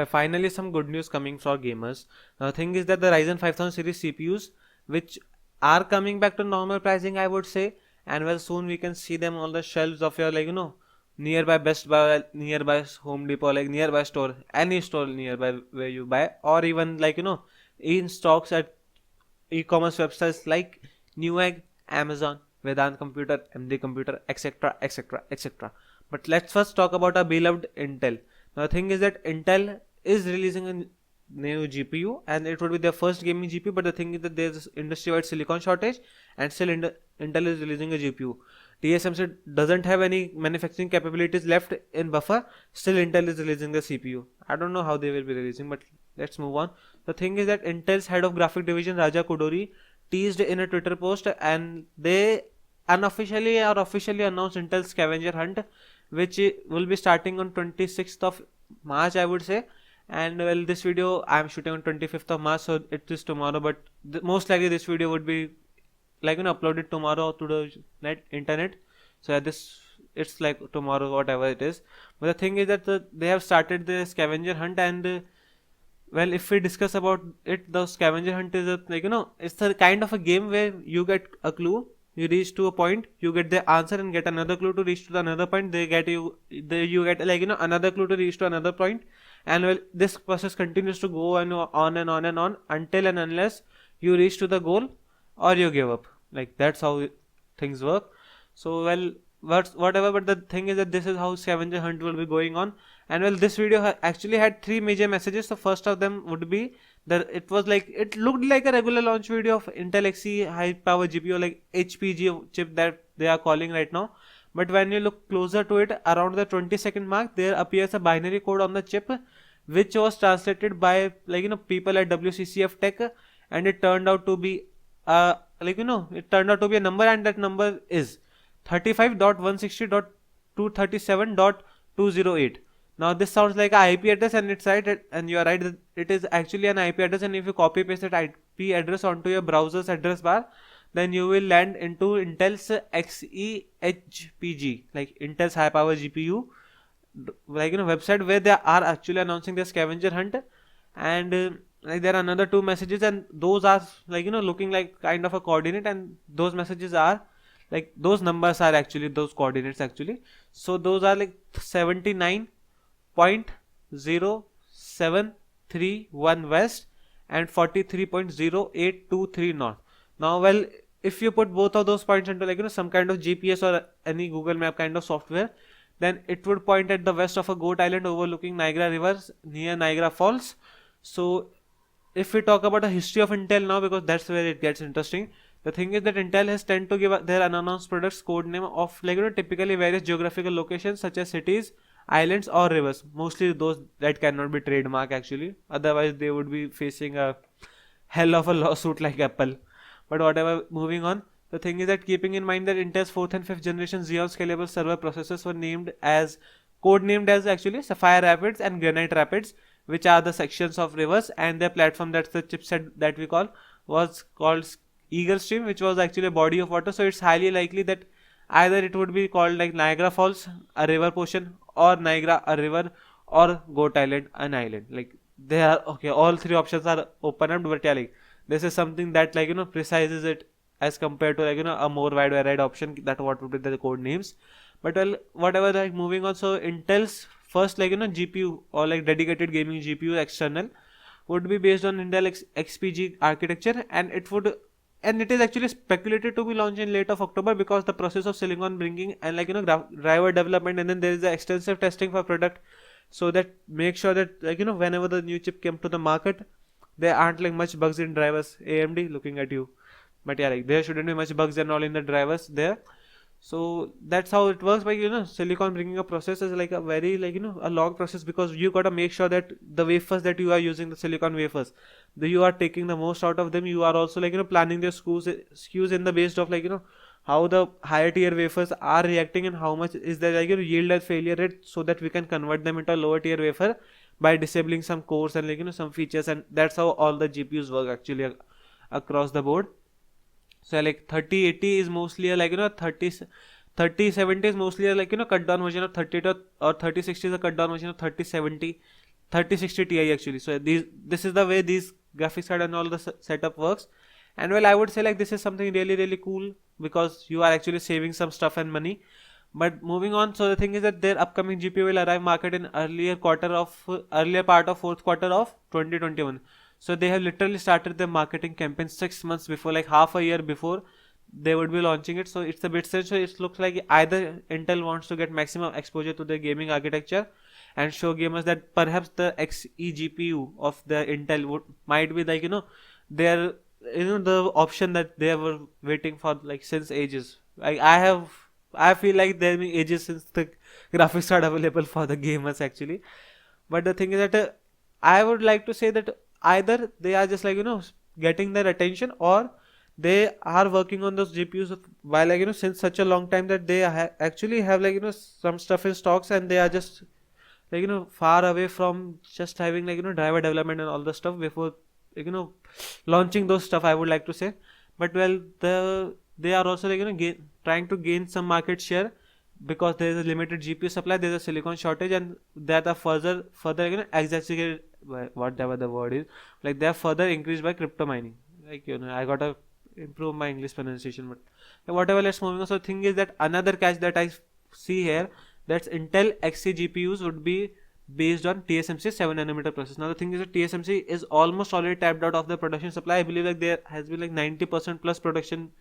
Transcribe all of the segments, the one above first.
Finally, some good news coming for gamers. The thing is that the Ryzen 5000 series CPUs, which are coming back to normal pricing, I would say, and well, soon we can see them on the shelves of your nearby Best Buy, nearby Home Depot, like nearby store, any store nearby where you buy, or even in stocks at e-commerce websites like Newegg, Amazon, Vedant Computer, MD Computer, etc., etc., etc. But let's first talk about our beloved Intel. Now, the thing is that Intel is releasing a new GPU, and it would be their first gaming GPU. But the thing is that there's industry-wide silicon shortage, and still Intel is releasing a GPU. TSMC doesn't have any manufacturing capabilities left in buffer. Still, Intel is releasing the CPU. I don't know how they will be releasing, but let's move on. The thing is that Intel's head of graphic division Raja Koduri teased in a Twitter post, and they unofficially or officially announced Intel's scavenger hunt, which will be starting on 26th of March, I would say. And well, this video I am shooting on 25th of March, so it is tomorrow. But most likely this video would be uploaded tomorrow to the internet. So yeah, this it's like tomorrow, whatever it is. But the thing is that they have started the scavenger hunt, and well, if we discuss about it, the scavenger hunt is it's a kind of a game where you get a clue, you reach to a point, you get the answer and get another clue to reach to the another point. They get you get another clue to reach to another point, and well, this process continues to go on and on and on until and unless you reach to the goal or you give up. Like that's how things work. So well, whatever. But the thing is that this is how scavenger hunt will be going on. And well, this video actually had three major messages. The first of them would be that it looked like a regular launch video of Intel Xe high power GPU, like HPG chip that they are calling right now. But when you look closer to it, around the 20-second mark, there appears a binary code on the chip, which was translated by people at WCCF Tech, and it turned out to be it turned out to be a number, and that number is 35.160.237.208. Now this sounds like an IP address, and it's right, and you are right that it is actually an IP address. And if you copy paste that IP address onto your browser's address bar, then you will land into Intel's XeHPG, like Intel's high power GPU, website where they are actually announcing their scavenger hunt. And there are another two messages, and those are looking like kind of a coordinate, and those messages are those numbers are actually those coordinates actually. So those are like 79.0731 west and 43.0823 north. Now well, if you put both of those points into some kind of GPS or any Google Map kind of software, then it would point at the west of a goat island overlooking Niagara rivers near Niagara Falls. So if we talk about the history of Intel now, because that's where it gets interesting, the thing is that Intel has tend to give their unannounced products code name of typically various geographical locations such as cities, islands or rivers. Mostly those that cannot be trademark actually, otherwise they would be facing a hell of a lawsuit like Apple. But whatever, moving on. The thing is that keeping in mind that Intel's 4th and 5th generation Xeon Scalable server processors were codenamed as actually Sapphire Rapids and Granite Rapids, which are the sections of rivers, and their platform, that's the chipset that we call, was called Eagle Stream, which was actually a body of water. So it's highly likely that either it would be called like Niagara Falls, a river portion, or Niagara, a river, or Goat Island, an island. Like they are okay, all three options are open up, but yeah, this is something that precises it as compared to a more wide varied option, that what would be the code names. But well, whatever, moving on. So Intel's first GPU or dedicated gaming GPU external would be based on Intel XPG architecture, and it is actually speculated to be launched in late of October, because the process of silicon bringing and driver development, and then there is the extensive testing for product, so that make sure that whenever the new chip came to the market, there aren't much bugs in drivers. AMD looking at you. But yeah, there shouldn't be much bugs and all in the drivers there. So that's how it works. But silicon bringing a process is a very a long process, because you gotta make sure that the wafers that you are using, the silicon wafers, you are taking the most out of them. You are also planning their SKUs in the base of how the higher tier wafers are reacting, and how much is the yield and failure rate, so that we can convert them into a lower tier wafer by disabling some cores and some features. And that's how all the GPUs work actually across the board. So 3080 is mostly a 3070 is mostly a cut down version of 3080, or 3060 is a cut down version of 3070. 3060 Ti actually. So this is the way these graphics card and all the setup works. And well, I would say like this is something really cool because you are actually saving some stuff and money. But moving on, so the thing is that their upcoming GPU will arrive market in earlier part of fourth quarter of 2021. So they have literally started their marketing campaign 6 months before, like half a year before they would be launching it. So it's a bit strange. So it looks like either Intel wants to get maximum exposure to their gaming architecture and show gamers that perhaps the Xe GPU of the Intel might be like their the option that they were waiting for like since ages. Like I feel like there have been ages since the graphics are available for the gamers actually. But the thing is that I would like to say that either they are just like getting their attention, or they are working on those GPUs while like since such a long time that they actually have like some stuff in stocks, and they are just like far away from just having like driver development and all the stuff before like launching those stuff, I would like to say. But well, they are also like trying to gain some market share because there is a limited GPU supply, there is a silicon shortage, and that are further exacerbated, whatever the word is, like they are further increased by crypto mining. Like I gotta improve my English pronunciation, but whatever, let's move on. So thing is that another catch that I see here, that's Intel Xe GPUs would be based on TSMC 7nm process. Now the thing is that TSMC is almost already tapped out of the production supply. I believe like there has been like 90% plus production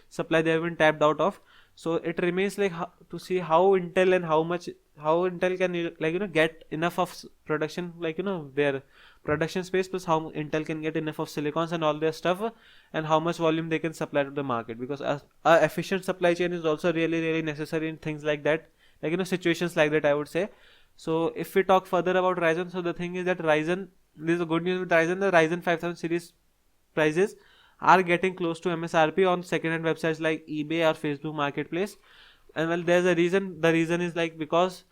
supply they have been tapped out of. So it remains like to see how Intel and how Intel can like get enough of production, like their production space, plus how Intel can get enough of silicons and all their stuff, and how much volume they can supply to the market, because a efficient supply chain is also really necessary in things like that, like situations like that, I would say. So if we talk further about Ryzen, so the thing is that Ryzen, this is a good news with Ryzen. The Ryzen 5000 series prices are getting close to MSRP on second-hand websites like eBay or Facebook Marketplace. And well, there's a reason. The reason is like because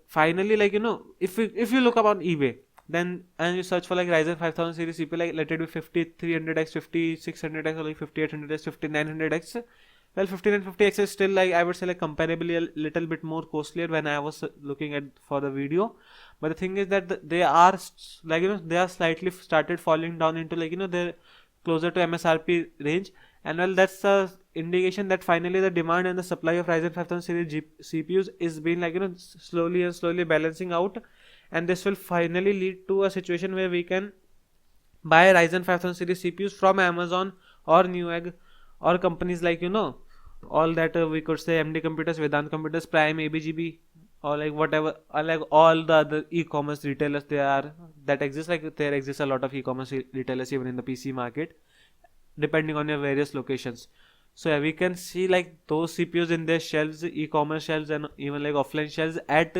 finally, like if you look up on eBay, then and you search for like Ryzen 5000 series CPU, like let it be 5300X, 5600X, or like 5800X, 5900X. Well, 5950X is still like I would say like comparably a little bit more costlier when I was looking at for the video. But the thing is that they are like they are slightly started falling down into like they're closer to MSRP range. And well, that's a indication that finally the demand and the supply of Ryzen 5000 series CPUs is being like slowly balancing out, and this will finally lead to a situation where we can buy Ryzen 5000 series CPUs from Amazon or Newegg or companies like all that we could say MD Computers, Vedant Computers, Prime, ABGB, or like whatever, or like all the other e-commerce retailers that exist. Like there exists a lot of e-commerce retailers even in the PC market, depending on your various locations. So yeah, we can see like those CPUs in their shelves, e-commerce shelves, and even like offline shelves at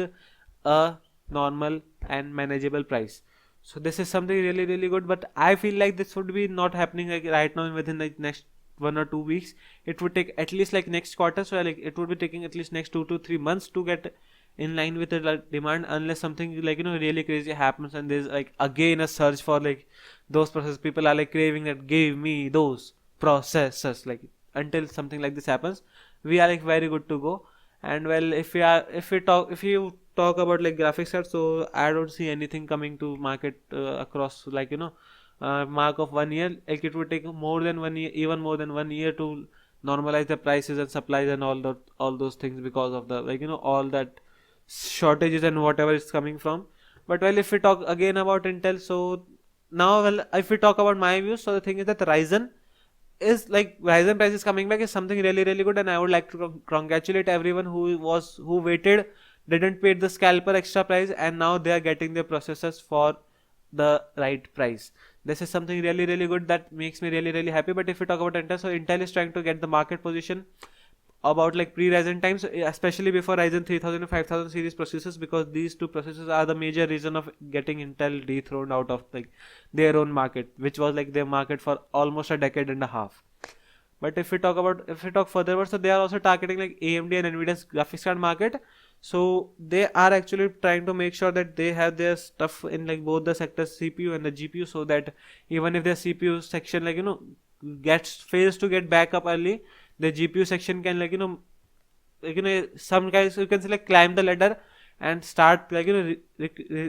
a normal and manageable price. So this is something really good, but I feel like this would be not happening like right now within the next 1 or 2 weeks. It would take at least like next quarter, so like it would be taking at least next 2 to 3 months to get in line with the demand, unless something like really crazy happens and there's like again a surge for like those processors. People are like craving that, give me those processors. Like until something like this happens, we are like very good to go. And well, if you talk about like graphics cards, so I don't see anything coming to market across like mark of 1 year. Like it would take more than 1 year, even more than 1 year, to normalize the prices and supplies and all those things, because of the like all that shortages and whatever is coming from. But well, if we talk again about Intel, so now well, if we talk about my views, so the thing is that Ryzen price is coming back is something really good, and I would like to congratulate everyone who waited, didn't pay the scalper extra price, and now they are getting their processors for the right price. This is something really good that makes me really happy. But if we talk about Intel, so Intel is trying to get the market position about like pre-Ryzen times, especially before Ryzen 3000 and 5000 series processors, because these two processors are the major reason of getting Intel dethroned out of like their own market, which was like their market for almost a decade and a half. But if we talk further, so they are also targeting like AMD and Nvidia's graphics card market. So they are actually trying to make sure that they have their stuff in like both the sectors, CPU and the GPU, so that even if their CPU section like fails to get back up early, the GPU section can some guys, you can say, like climb the ladder and start like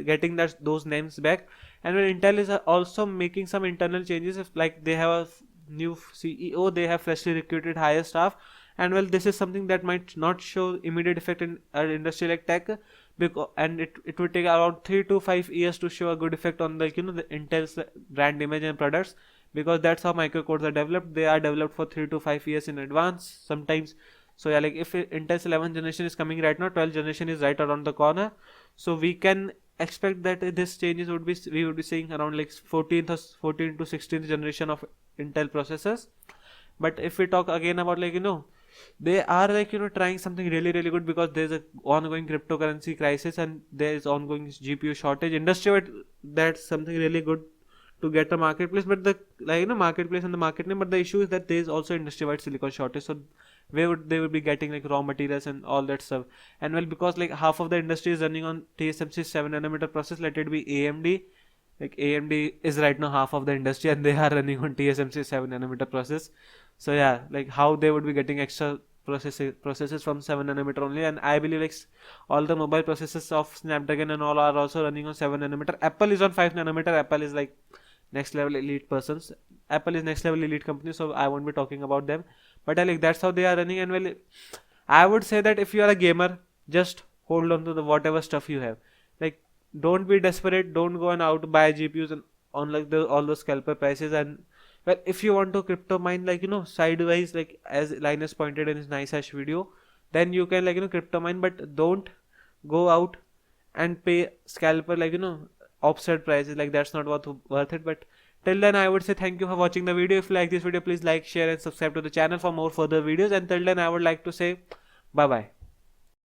getting those names back. And when Intel is also making some internal changes, if like they have a new CEO, they have freshly recruited higher staff, and well, this is something that might not show immediate effect in an industry like tech, because and it would take around 3 to 5 years to show a good effect on the the Intel's brand image and products, because that's how microcodes are developed. They are developed for 3 to 5 years in advance sometimes. So yeah, like if Intel's 11th generation is coming right now, 12th generation is right around the corner, so we can expect that this changes would be, we would be seeing around like 14th to 16th generation of Intel processors. But if we talk again about like they are like trying something really good, because there's a ongoing cryptocurrency crisis and there is ongoing GPU shortage industry. That's something really good to get a marketplace, but the marketplace and the market name, but the issue is that there is also industry-wide silicon shortage. So where would they would be getting like raw materials and all that stuff? And well, because like half of the industry is running on TSMC 7 nanometer process, let it be AMD. Like AMD is right now half of the industry and they are running on TSMC 7 nanometer process. So yeah, like how they would be getting extra processes from 7 nanometer only. And I believe like all the mobile processors of Snapdragon and all are also running on 7 nanometer. Apple is on 5 nanometer. Apple is like next level elite persons. Apple is next level elite company, so I won't be talking about them. But like that's how they are running. And well, I would say that if you are a gamer, just hold on to the whatever stuff you have. Like don't be desperate, don't go and out buy GPUs and on like all those scalper prices. And well, if you want to crypto mine like sidewise, like as Linus pointed in his nice hash video, then you can like crypto mine, but don't go out and pay scalper like offset prices. Like that's not worth it. But till then, I would say thank you for watching the video. If you like this video, please like, share and subscribe to the channel for more further videos. And till then, I would like to say bye bye.